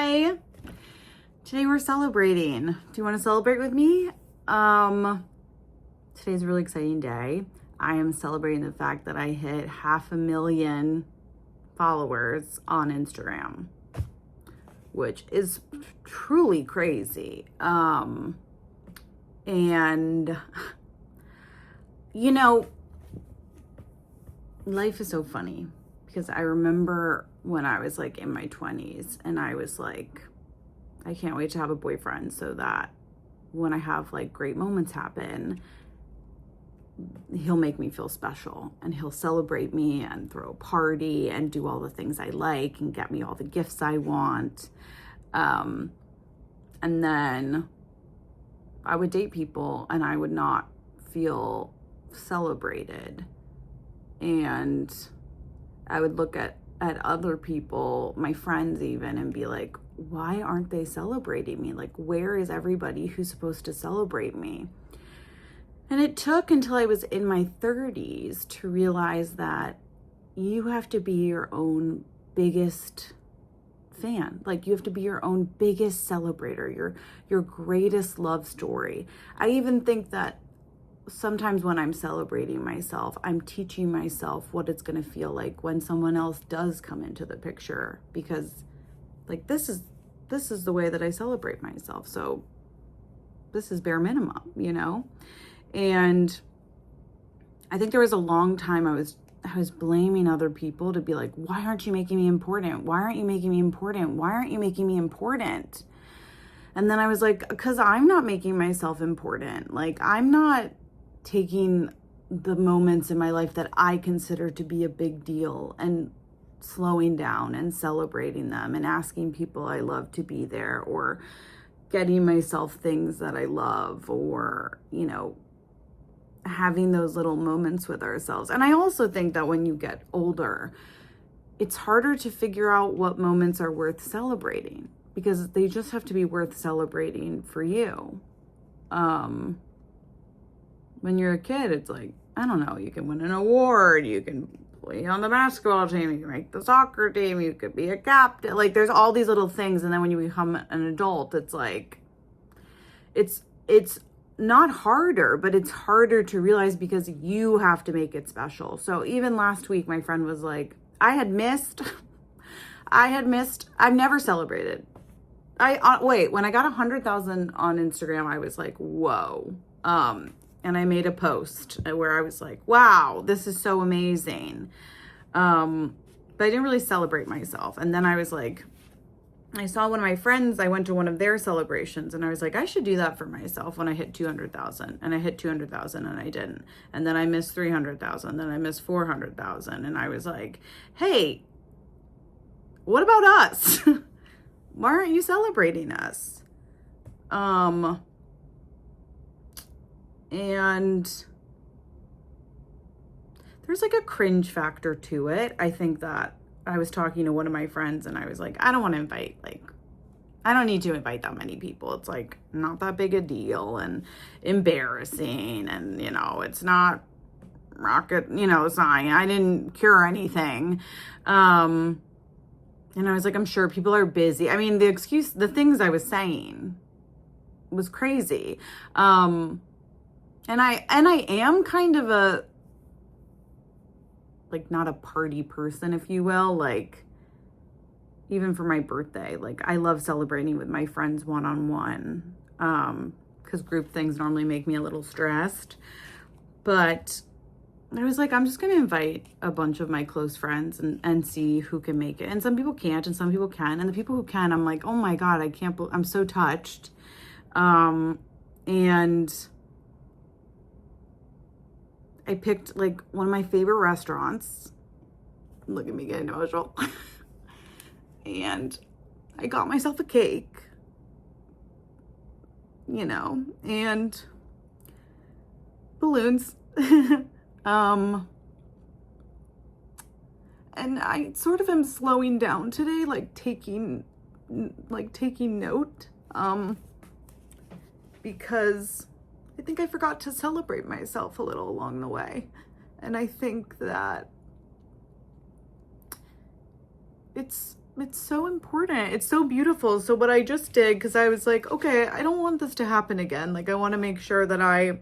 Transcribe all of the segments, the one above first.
Hi. Today we're celebrating. Do you want to celebrate with me? Today's a really exciting day. I am celebrating the fact that I hit 500,000 followers on Instagram, which is truly crazy. And you know, life is so funny because I remember when I was like in my 20s and I was like, I can't wait to have a boyfriend so that when I have like great moments happen, he'll make me feel special and he'll celebrate me and throw a party and do all the things I like and get me all the gifts I want. And then I would date people and I would not feel celebrated. And I would look at other people, my friends even, and be like, why aren't they celebrating me? Like, where is everybody who's supposed to celebrate me? And it took until I was in my 30s to realize that you have to be your own biggest fan. Like, you have to be your own biggest celebrator, your greatest love story. I even think that sometimes when I'm celebrating myself, I'm teaching myself what it's going to feel like when someone else does come into the picture, because like this is the way that I celebrate myself. So this is bare minimum, you know? And I think there was a long time I was blaming other people to be like, why aren't you making me important? Why aren't you making me important? Why aren't you making me important? And then I was like, because I'm not making myself important. Like, I'm not taking the moments in my life that I consider to be a big deal and slowing down and celebrating them and asking people I love to be there, or getting myself things that I love, or, you know, having those little moments with ourselves. And I also think that when you get older, it's harder to figure out what moments are worth celebrating, because they just have to be worth celebrating for you. When you're a kid, it's like, I don't know, you can win an award, you can play on the basketball team, you can make the soccer team, you could be a captain. Like, there's all these little things. And then when you become an adult, it's like, it's not harder, but it's harder to realize because you have to make it special. So even last week, my friend was like, I've never celebrated. When I got 100,000 on Instagram, I was like, whoa. And I made a post where I was like, wow, this is so amazing. But I didn't really celebrate myself. And then I was like, I saw one of my friends, I went to one of their celebrations, and I was like, I should do that for myself when I hit 200,000. And I hit 200,000 and I didn't. And then I missed 300,000, then I missed 400,000. And I was like, hey, what about us? Why aren't you celebrating us? And there's like a cringe factor to it. I think that I was talking to one of my friends and I was like, I don't need to invite that many people. It's like not that big a deal and embarrassing. And, you know, it's not rocket, you know, science. I didn't cure anything. And I was like, I'm sure people are busy. I mean, the things I was saying was crazy. And I am kind of a, like, not a party person, if you will. Like, even for my birthday, like, I love celebrating with my friends one-on-one, because group things normally make me a little stressed. But I was like, I'm just going to invite a bunch of my close friends and see who can make it. And some people can't and some people can. And the people who can, I'm like, oh my God, I'm so touched. And I picked like one of my favorite restaurants. Look at me getting emotional. And I got myself a cake, you know, and balloons. And I sort of am slowing down today, like taking note, because I think I forgot to celebrate myself a little along the way. And I think that it's it's so important. It's so beautiful. So what I just did, because I was like, okay, I don't want this to happen again. Like, I want to make sure that I,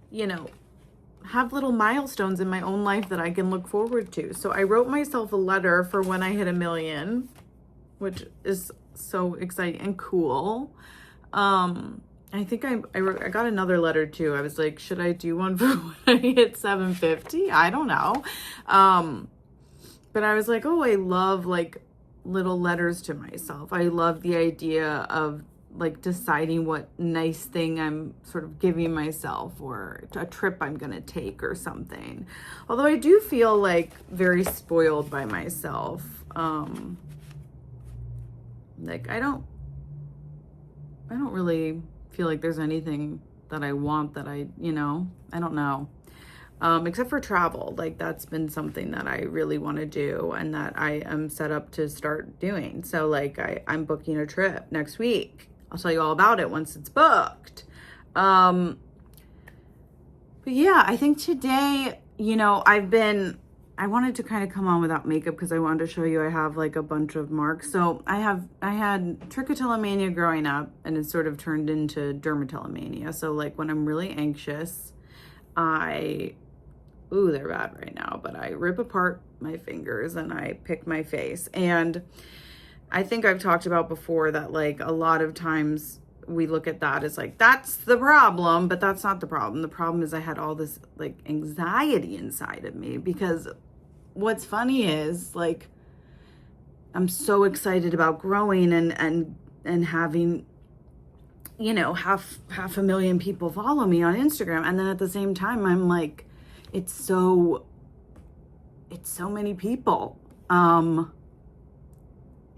you know, have little milestones in my own life that I can look forward to. So I wrote myself a letter for when I hit 1 million, which is so exciting and cool. I think I got another letter too. I was like, should I do one for when I hit 750? I don't know. But I was like, oh, I love like little letters to myself. I love the idea of like deciding what nice thing I'm sort of giving myself, or a trip I'm going to take or something. Although I do feel like very spoiled by myself. Like I don't really feel like there's anything that I want that I don't know. Except for travel. Like that's been something that I really want to do and that I am set up to start doing. So like I'm booking a trip next week. I'll tell you all about it once it's booked. But yeah, I think today, I wanted to kind of come on without makeup because I wanted to show you I have like a bunch of marks. So I had trichotillomania growing up, and it sort of turned into dermatillomania. So like when I'm really anxious, they're bad right now, but I rip apart my fingers and I pick my face. And I think I've talked about before that like a lot of times we look at that as like, that's the problem, but that's not the problem. The problem is I had all this like anxiety inside of me, because what's funny is like, I'm so excited about growing and having, half 1,000,000 people follow me on Instagram. And then at the same time, I'm like, it's so many people.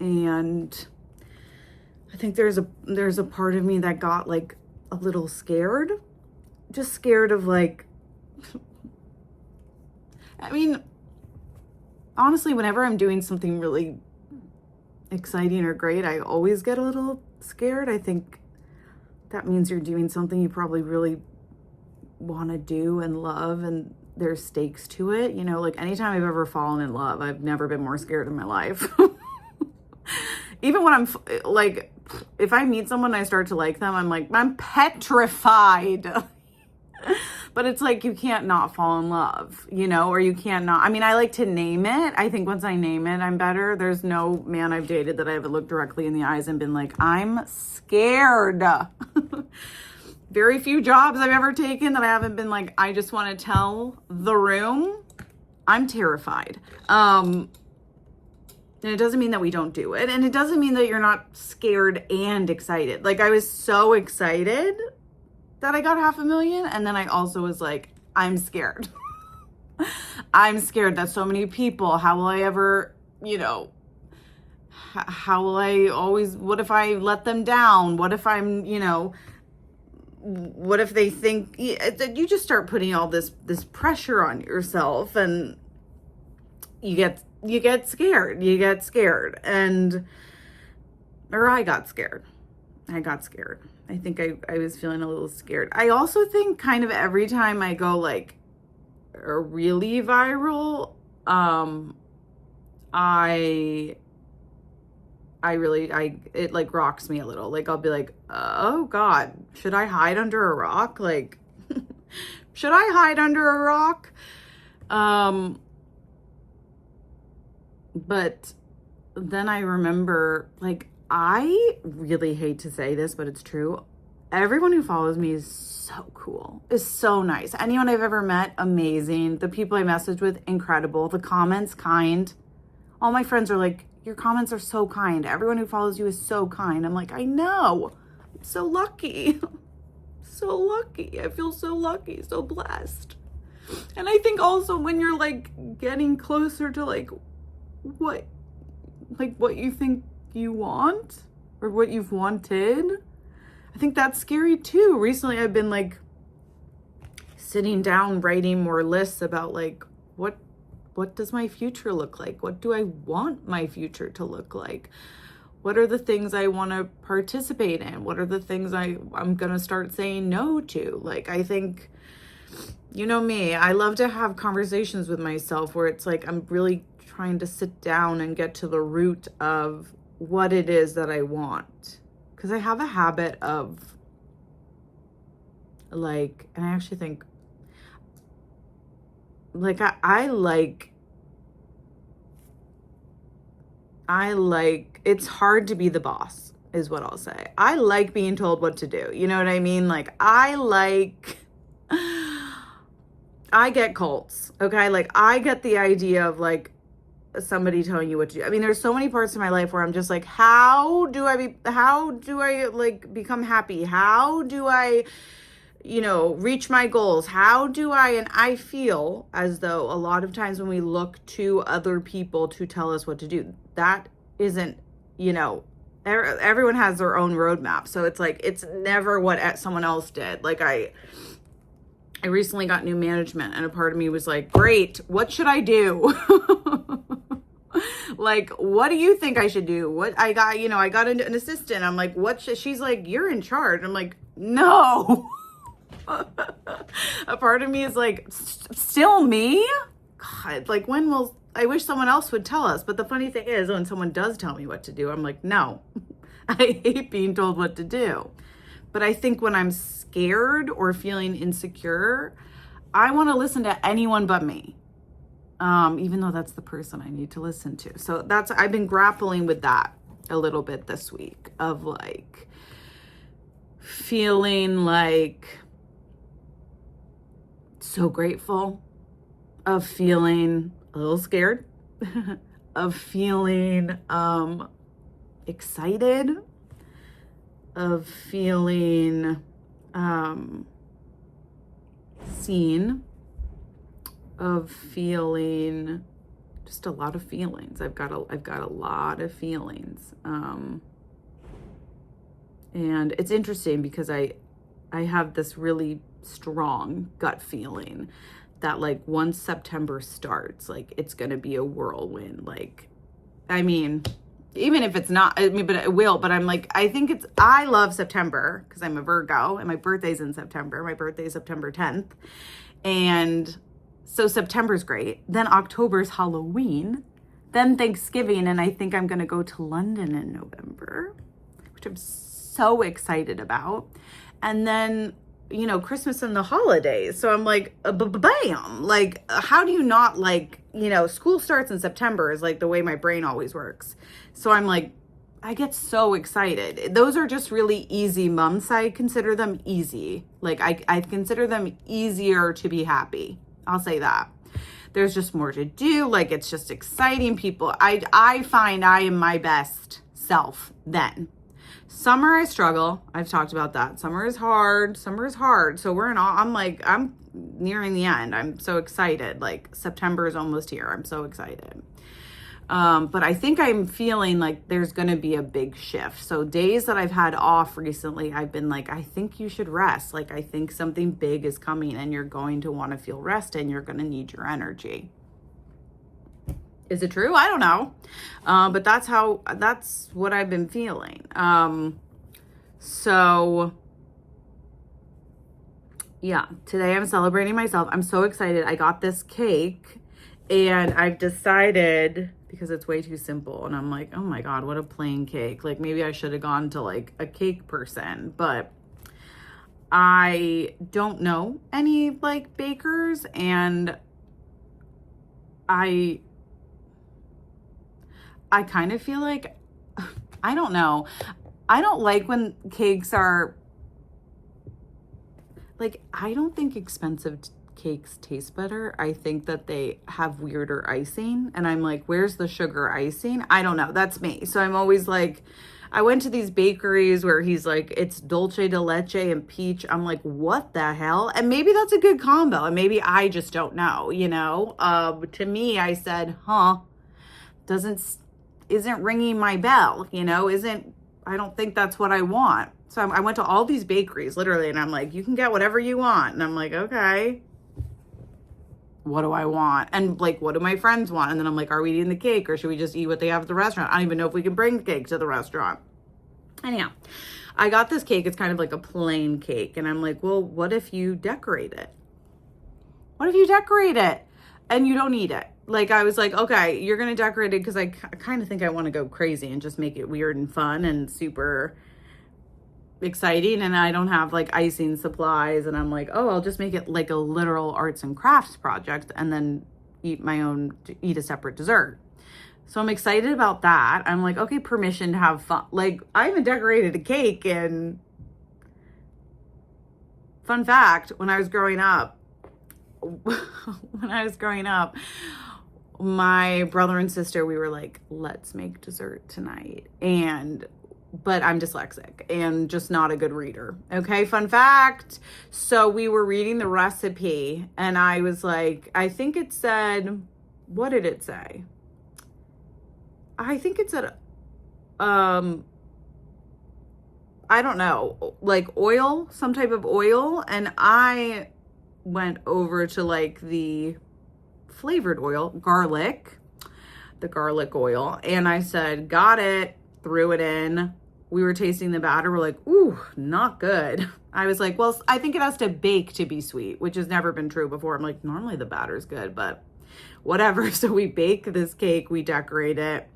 And I think there's a part of me that got like a little scared, just scared of like, I mean, honestly, whenever I'm doing something really exciting or great, I always get a little scared. I think that means you're doing something you probably really want to do and love, and there's stakes to it. Like anytime I've ever fallen in love, I've never been more scared in my life. Even when I'm like, if I meet someone and I start to like them, I'm like, I'm petrified. But it's like, you can't not fall in love, or you can't not. I mean, I like to name it. I think once I name it, I'm better. There's no man I've dated that I haven't looked directly in the eyes and been like, I'm scared. Very few jobs I've ever taken that I haven't been like, I just want to tell the room I'm terrified. And it doesn't mean that we don't do it. And it doesn't mean that you're not scared and excited. Like I was so excited that I got 500,000. And then I also was like, I'm scared. I'm scared that so many people, how will I ever, how will I always, what if I let them down? What if I'm, what if they think, you just start putting all this pressure on yourself, and you get scared. Or I got scared. I think I was feeling a little scared. I also think kind of every time I go like really viral, it like rocks me a little. Like I'll be like, oh God, should I hide under a rock? Like, should I hide under a rock? But then I remember, like, I really hate to say this, but it's true. Everyone who follows me is so cool, is so nice. Anyone I've ever met, amazing. The people I message with, incredible. The comments, kind. All my friends are like, your comments are so kind. Everyone who follows you is so kind. I'm like, I know. I'm so lucky. So lucky. I feel so lucky, so blessed. And I think also when you're like getting closer to like what you think you want or what you've wanted, I think that's scary too. Recently I've been like sitting down writing more lists about like what does my future look like? What do I want my future to look like? What are the things I want to participate in? What are the things I'm going to start saying no to? Like, I think, you know me, I love to have conversations with myself where it's like I'm really trying to sit down and get to the root of what it is that I want. Because I have a habit of like, and I actually think like I like it's hard to be the boss is what I'll say. I like being told what to do. You know what I mean? Like I get cults. Okay? Like I get the idea of like somebody telling you what to do. I mean, there's so many parts of my life where I'm just like, how do I like become happy? How do I, reach my goals? How do I, and I feel as though a lot of times when we look to other people to tell us what to do, that isn't, everyone has their own roadmap. So it's like, it's never what someone else did. Like I recently got new management and a part of me was like, great, what should I do? Like, what do you think I should do? What I got an assistant. I'm like, she's like, you're in charge. I'm like, no. A part of me is like, still me? God, like I wish someone else would tell us. But the funny thing is when someone does tell me what to do, I'm like, no, I hate being told what to do. But I think when I'm scared or feeling insecure, I want to listen to anyone but me. Even though that's the person I need to listen to. So I've been grappling with that a little bit this week of like feeling like so grateful, of feeling a little scared, of feeling excited, of feeling seen, of feeling just a lot of feelings. I've got a lot of feelings. And it's interesting because I have this really strong gut feeling that like once September starts, like it's going to be a whirlwind. Like, I mean, even if it's not, I mean, but it will, but I'm like, I love September because I'm a Virgo and my birthday's in September. My birthday's September 10th. And so September's great. Then October's Halloween. Then Thanksgiving. And I think I'm going to go to London in November, which I'm so excited about. And then, Christmas and the holidays. So I'm like, bam. Like, how do you not like, school starts in September is like the way my brain always works. So I'm like, I get so excited. Those are just really easy months. I consider them easy. Like I consider them easier to be happy. I'll say that. There's just more to do. Like it's just exciting. People, I find I am my best self then. Summer, I struggle. I've talked about that. Summer is hard. So I'm nearing the end. I'm so excited. Like September is almost here. I'm so excited. But I think I'm feeling like there's going to be a big shift. So days that I've had off recently, I've been like, I think you should rest. Like, I think something big is coming and you're going to want to feel rest and you're going to need your energy. Is it true? I don't know. But that's what I've been feeling. So yeah, today I'm celebrating myself. I'm so excited. I got this cake and I've decided, because it's way too simple, and I'm like, oh my God, what a plain cake. Like maybe I should have gone to like a cake person, but I don't know any like bakers, and I kind of feel like, I don't know. I don't like when cakes are like, I don't think expensive cakes taste better. I think that they have weirder icing, and I'm like, where's the sugar icing? I don't know. That's me. So I'm always like, I went to these bakeries where he's like, it's dulce de leche and peach. I'm like, what the hell? And maybe that's a good combo, and maybe I just don't know, to me, I said, isn't ringing my bell, I don't think that's what I want. So I went to all these bakeries literally, and I'm like, you can get whatever you want. And I'm like, okay, what do I want? And like, what do my friends want? And then I'm like, are we eating the cake or should we just eat what they have at the restaurant? I don't even know if we can bring the cake to the restaurant. Anyhow, I got this cake. It's kind of like a plain cake. And I'm like, well, what if you decorate it? and you don't need it. Like, I was like, okay, you're going to decorate it because I kind of think I want to go crazy and just make it weird and fun and super exciting. And I don't have like icing supplies. And I'm like, oh, I'll just make it like a literal arts and crafts project and then eat a separate dessert. So I'm excited about that. I'm like, okay, permission to have fun. Like, I even decorated a cake. And fun fact, when I was growing up, my brother and sister, we were like, let's make dessert tonight. But I'm dyslexic and just not a good reader. Okay, fun fact. So we were reading the recipe and I was like, I think it said, what did it say? I think it said, I don't know, like oil, some type of oil. And I went over to like the flavored oil, the garlic oil. And I said, got it, threw it in. We were tasting the batter. We're like, ooh, not good. I was like, well, I think it has to bake to be sweet, which has never been true before. I'm like, normally the batter's good, but whatever. So we bake this cake, we decorate it.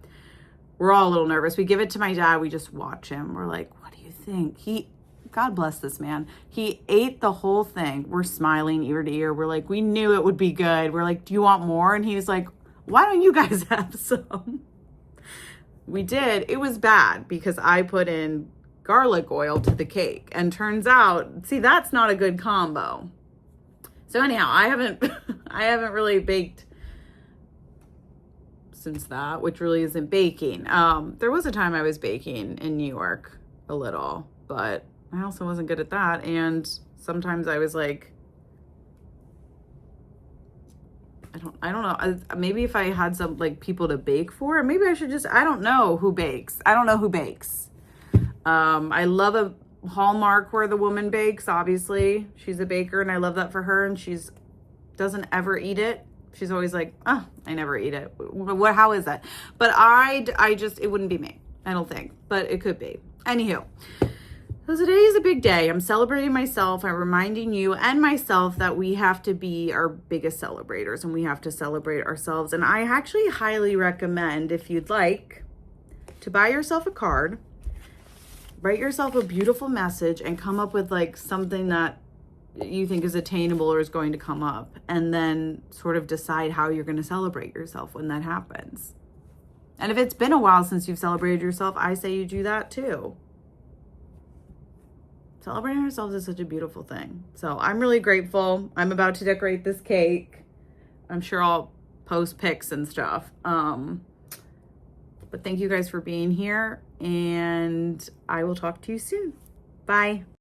We're all a little nervous. We give it to my dad. We just watch him. We're like, what do you think? God bless this man. He ate the whole thing. We're smiling ear to ear. We're like, we knew it would be good. We're like, do you want more? And he was like, why don't you guys have some? We did. It was bad because I put in garlic oil to the cake and turns out, see, that's not a good combo. So anyhow, I haven't really baked since that, which really isn't baking. There was a time I was baking in New York a little, but I also wasn't good at that. And sometimes I was like, I don't know. Maybe if I had some like people to bake for, maybe I should just, I don't know who bakes. I love a Hallmark where the woman bakes. Obviously she's a baker and I love that for her. And doesn't ever eat it. She's always like, oh, I never eat it. How is that? But it wouldn't be me. I don't think, but it could be. Anywho. So today is a big day. I'm celebrating myself. I'm reminding you and myself that we have to be our biggest celebrators and we have to celebrate ourselves. And I actually highly recommend, if you'd like, to buy yourself a card, write yourself a beautiful message and come up with like something that you think is attainable or is going to come up, and then sort of decide how you're going to celebrate yourself when that happens. And if it's been a while since you've celebrated yourself, I say you do that too. Celebrating ourselves is such a beautiful thing. So I'm really grateful. I'm about to decorate this cake. I'm sure I'll post pics and stuff. But thank you guys for being here, and I will talk to you soon. Bye.